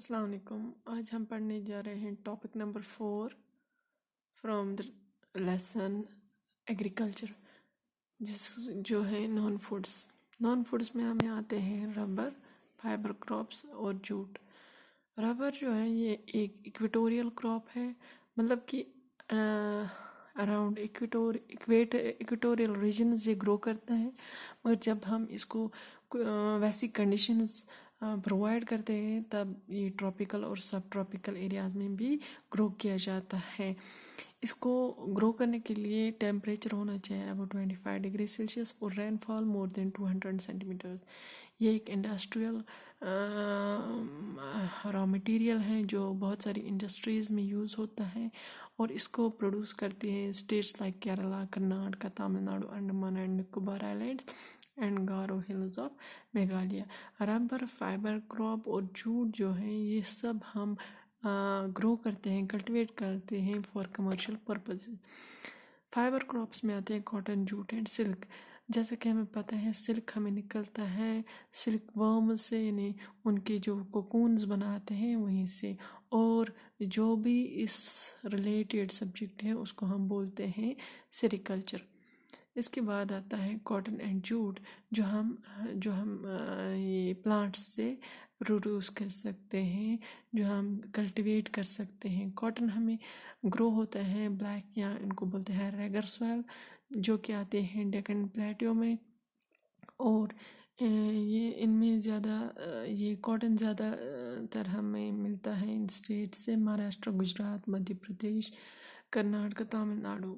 السلام علیکم. آج ہم پڑھنے جا رہے ہیں topic number 4 from the lesson agriculture, جو ہے نان فوڈس میں ہمیں آتے ہیں ربر، فائبر کراپس اور جوٹ. ربر جو ہے یہ ایک ایکویٹوریل کراپ ہے، مطلب کہ اراؤنڈ ایکویٹوریل ریجنز یہ گرو کرتا ہے، مگر جب ہم اس کو ویسی کنڈیشنز پرووائڈ کرتے ہیں تب یہ ٹراپیکل اور سب ٹراپیکل ایریاز میں بھی گرو کیا جاتا ہے. اس کو گرو کرنے کے لیے ٹیمپریچر ہونا چاہیے اباؤٹ 25 ڈگری سیلسیس اور رین فال مور دین 200 سینٹی میٹرز. یہ ایک انڈسٹریل را مٹیریل ہے جو بہت ساری انڈسٹریز میں یوز ہوتا ہے، اور اس کو پروڈیوس کرتی ہیں states like Kerala, Karnataka, Tamil Nadu, Andaman and Nicobar islands and Garo hills of Meghalaya. Rubber, fibre crop اور جوٹ جو ہے یہ سب ہم گرو کرتے ہیں، کلٹیویٹ کرتے ہیں for commercial purpose. Fibre crops میں آتے ہیں کاٹن، جوٹ اینڈ سلک. جیسا کہ ہمیں پتہ ہے سلک ہمیں نکلتا ہے سلک ورم سے، یعنی ان کے جو کوکونز بناتے ہیں وہیں سے، اور جو بھی اس ریلیٹڈ سبجیکٹ ہے اس کو ہم بولتے ہیں سیریکلچر. اس کے بعد آتا ہے کاٹن اینڈ جوٹ، جو ہم یہ پلانٹس سے پروڈیوس کر سکتے ہیں، جو ہم کلٹیویٹ کر سکتے ہیں. کاٹن ہمیں گرو ہوتا ہے بلیک، یا ان کو بولتے ہیں ریگر سویل، جو کہ آتے ہیں ڈیکن پلیٹیو میں، اور یہ ان میں زیادہ یہ کاٹن زیادہ تر ہمیں ملتا ہے ان اسٹیٹ سے، مہاراشٹر، گجرات، مدھیہ پردیش، کرناٹکا، تامل ناڈو.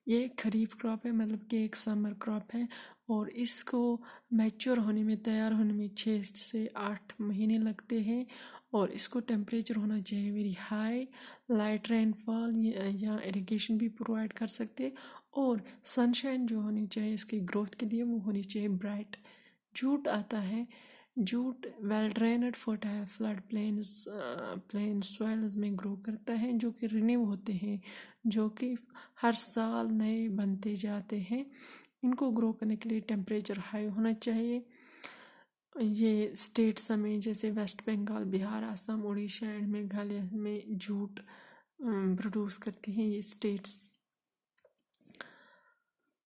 یہ ایک خریف کراپ ہے، مطلب کہ ایک سمر کراپ ہے، اور اس کو میچور ہونے میں، تیار ہونے میں 6 سے 8 مہینے لگتے ہیں. اور اس کو ٹیمپریچر ہونا چاہیے ویری ہائی، لائٹ رین فال، یا اریگیشن بھی پرووائڈ کر سکتے، اور سن شائن جو ہونی چاہیے اس کی گروتھ کے لیے وہ ہونی چاہیے برائٹ. جوٹ آتا ہے، jute well drained fertile flood plain soils میں گرو کرتا ہے، جو کہ رینیو ہوتے ہیں، جو کہ ہر سال نئے بنتے جاتے ہیں. ان کو گرو کرنے کے لیے ٹیمپریچر ہائی ہونا چاہیے. یہ اسٹیٹس ہمیں جیسے ویسٹ بنگال، بہار، آسام، اڑیسہ اینڈ میگھالیہ میں جوٹ پروڈیوس کرتی ہیں یہ اسٹیٹس.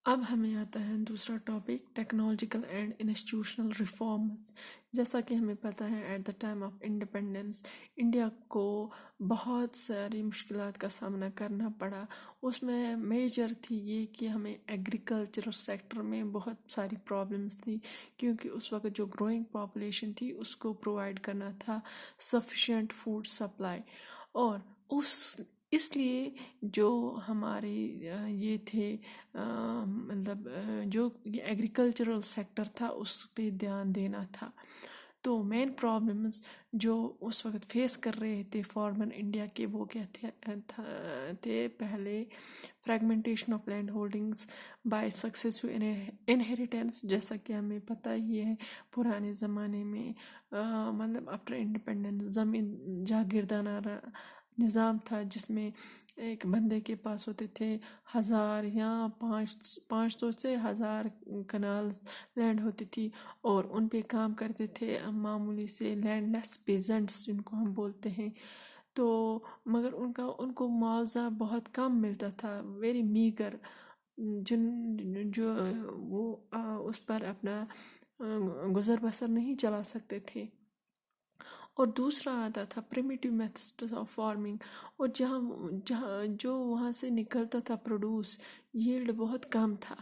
اب ہمیں آتا ہے دوسرا topic, technological and institutional reforms. جیسا کہ ہمیں پتہ ہے at the time of independence India کو بہت ساری مشکلات کا سامنا کرنا پڑا. اس میں میجر تھی یہ کہ ہمیں ایگریکلچر سیکٹر میں بہت ساری پرابلمس تھی، کیونکہ اس وقت جو گروئنگ پاپولیشن تھی اس کو پرووائڈ کرنا تھا سفیشینٹ فوڈ سپلائی. اور اس لیے جو ہمارے یہ تھے مطلب جو ایگریکلچرل سیکٹر تھا اس پہ دھیان دینا تھا. تو مین پرابلمز جو اس وقت فیس کر رہے تھے فارمر انڈیا کے وہ کیا تھے؟ پہلے fragmentation of land holdings by successive inheritance. جیسا کہ ہمیں پتہ ہی ہے پرانے زمانے میں مطلب آفٹر انڈیپینڈنس زمین جاگیردانہ نظام تھا، جس میں ایک بندے کے پاس ہوتے تھے 1000 یا 500 سے 1000 کنالز لینڈ ہوتی تھی، اور ان پہ کام کرتے تھے معمولی سے لینڈ لیس پیزنٹس جن کو ہم بولتے ہیں. تو مگر ان کو معاوضہ بہت کم ملتا تھا، ویری میگر، جو وہ اس پر اپنا گزر بسر نہیں چلا سکتے تھے. اور دوسرا آتا تھا پریمیٹیو میتھڈس آف فارمنگ، اور جہاں جو وہاں سے نکلتا تھا پروڈیوس، ییلڈ بہت کم تھا،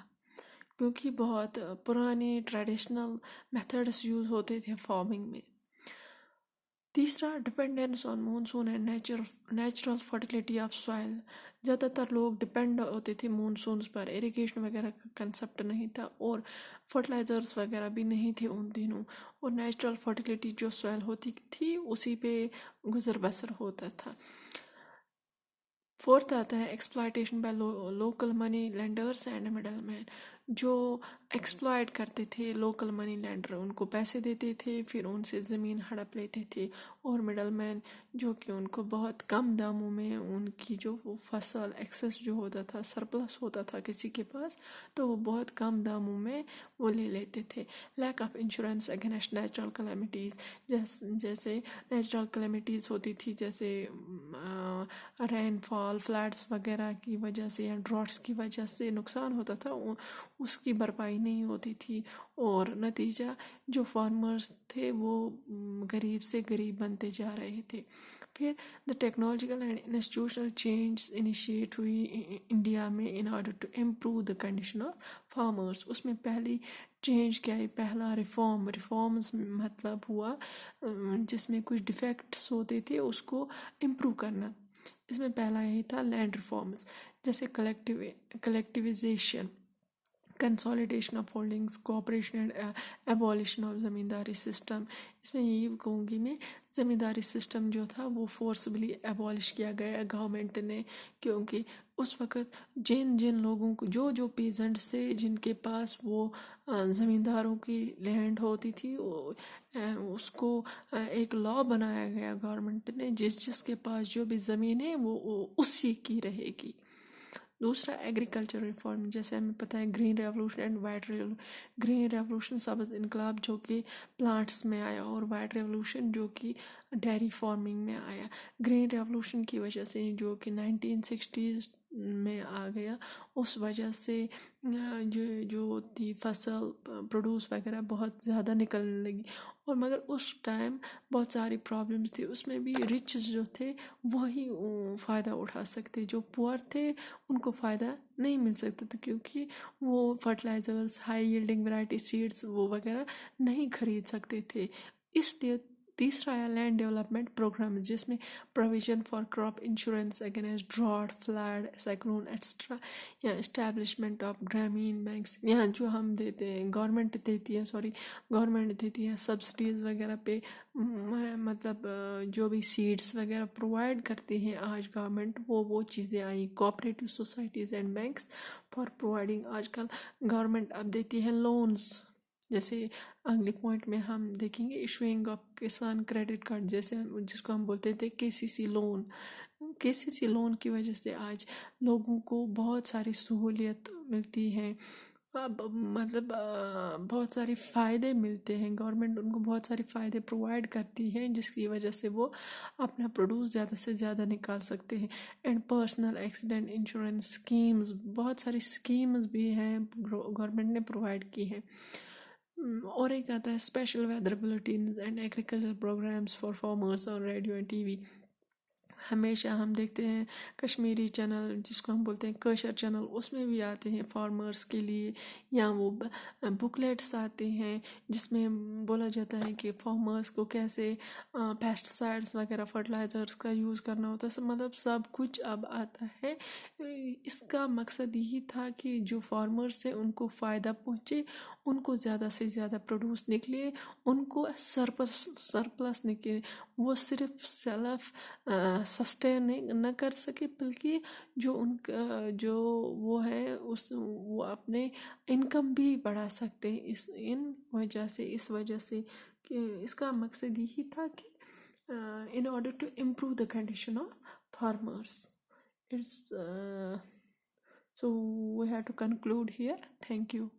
کیونکہ بہت پرانے ٹریڈیشنل میتھڈس یوز ہوتے تھے فارمنگ میں. تیسرا dependence on monsoon and natural fertility of soil. زیادہ تر لوگ ڈپینڈ ہوتے تھے مونسونز پر، اریگیشن وغیرہ کا کنسپٹ نہیں تھا، اور فرٹیلائزرز وغیرہ بھی نہیں تھے ان دنوں، اور نیچرل فرٹیلیٹی جو سوائل ہوتی تھی اسی پہ گزر بسر ہوتا تھا. فورتھ آتا ہے exploitation by local money lenders and middle man. جو ایکسپلائٹ کرتے تھے لوکل منی لینڈر، ان کو پیسے دیتے تھے، پھر ان سے زمین ہڑپ لیتے تھے. اور مڈل مین جو کہ ان کو بہت کم داموں میں ان کی جو وہ فصل ایکسس جو ہوتا تھا، سرپلس ہوتا تھا کسی کے پاس، تو وہ بہت کم داموں میں وہ لے لیتے تھے. Lack of insurance against natural calamities, جیسے نیچرل کلیمٹیز ہوتی تھی، جیسے رین فال، فلڈس وغیرہ کی وجہ سے یا ڈراٹس کی وجہ سے نقصان ہوتا تھا، اس کی بھرپائی نہیں ہوتی تھی. اور نتیجہ جو فارمرز تھے وہ غریب سے غریب بنتے جا رہے تھے. پھر the technological and institutional change initiate ہوئی انڈیا میں in order to improve the condition of farmers. اس میں پہلی چینج کیا ہے؟ پہلا ریفارمز مطلب ہوا جس میں کچھ ڈیفیکٹس ہوتے تھے اس کو امپروو کرنا. اس میں پہلا یہی تھا لینڈ ریفارمز، جیسے collectivisation, consolidation of holdings, cooperation and abolition of zamindari system. اس میں یہی کہوں گی میں، زمینداری سسٹم جو تھا وہ فورسبلی ایبولش کیا گیا گورنمنٹ نے، کیونکہ اس وقت جن لوگوں کو جو پیزنٹ سے جن کے پاس وہ زمینداروں کی لینڈ ہوتی تھی، اس کو ایک لا بنایا گیا گورنمنٹ نے، جس کے پاس جو بھی زمین ہے وہ اسی کی رہے گی. دوسرا ایگریکلچر ریفارم، جیسے ہمیں پتہ ہے green revolution and white green revolution سبز انقلاب جو کہ پلانٹس میں آیا، اور وائٹ ریولوشن جو کہ ڈیری فارمنگ میں آیا. گرین ریولوشن کی وجہ سے جو کہ 1960s میں آ گیا، اس وجہ سے جو تھی فصل پروڈیوس وغیرہ بہت زیادہ نکلنے لگی. اور مگر اس ٹائم بہت ساری پرابلمس تھی، اس میں بھی رچ جو تھے وہی فائدہ اٹھا سکتے، جو پور تھے ان کو فائدہ نہیں مل سکتا تھا، کیونکہ وہ fertilisers, high yielding variety seeds وہ وغیرہ نہیں خرید سکتے تھے. اس لیے تیسرا ہے لینڈ ڈیولپمنٹ پروگرام، جس میں provision for crop insurance against drought, flood, cyclone etcetera, یا اسٹیبلشمنٹ آف گرامین بینکس. یہاں جو ہم دیتے ہیں گورنمنٹ دیتی ہے سبسڈیز وغیرہ پہ، مطلب جو بھی سیڈز وغیرہ پرووائڈ کرتی ہیں آج گورنمنٹ، وہ چیزیں آئیں. Cooperative societies and banks for providing, آج کل گورنمنٹ اب دیتی ہے لونز. جیسے اگلے پوائنٹ میں ہم دیکھیں گے ایشوئنگ آف کسان کریڈٹ کارڈ، جیسے جس کو ہم بولتے تھے KCC لون. KCC لون کی وجہ سے آج لوگوں کو بہت ساری سہولیت ملتی ہے، مطلب بہت سارے فائدے ملتے ہیں. گورنمنٹ ان کو بہت سارے فائدے پرووائڈ کرتی ہے، جس کی وجہ سے وہ اپنا پروڈیوس زیادہ سے زیادہ نکال سکتے ہیں. And personal accident insurance schemes, بہت ساری اسکیمز بھی ہیں گورنمنٹ نے پرووائڈ کی ہیں. اور ایک آتا ہے special weather bulletins and agriculture programmes for farmers اور ریڈیو اینڈ TV. ہمیشہ ہم دیکھتے ہیں کشمیری چینل، جس کو ہم بولتے ہیں کوشر چینل، اس میں بھی آتے ہیں فارمرز کے لیے، یا وہ بکلیٹس آتے ہیں جس میں بولا جاتا ہے کہ فارمرز کو کیسے پیسٹیسائڈس وغیرہ فرٹیلائزرز کا یوز کرنا ہوتا ہے. مطلب سب کچھ اب آتا ہے. اس کا مقصد یہی تھا کہ جو فارمرز ہیں ان کو فائدہ پہنچے، ان کو زیادہ سے زیادہ پروڈیوس نکلے، ان کو سرپلس نکلے. وہ صرف سیلف سسٹین نہ کر سکے، بلکہ جو ان کا جو وہ ہے وہ اپنے انکم بھی بڑھا سکتے ہیں. اس وجہ سے کہ اس کا مقصد یہی تھا کہ in order to improve the condition of farmers. So we have to conclude here. Thank you.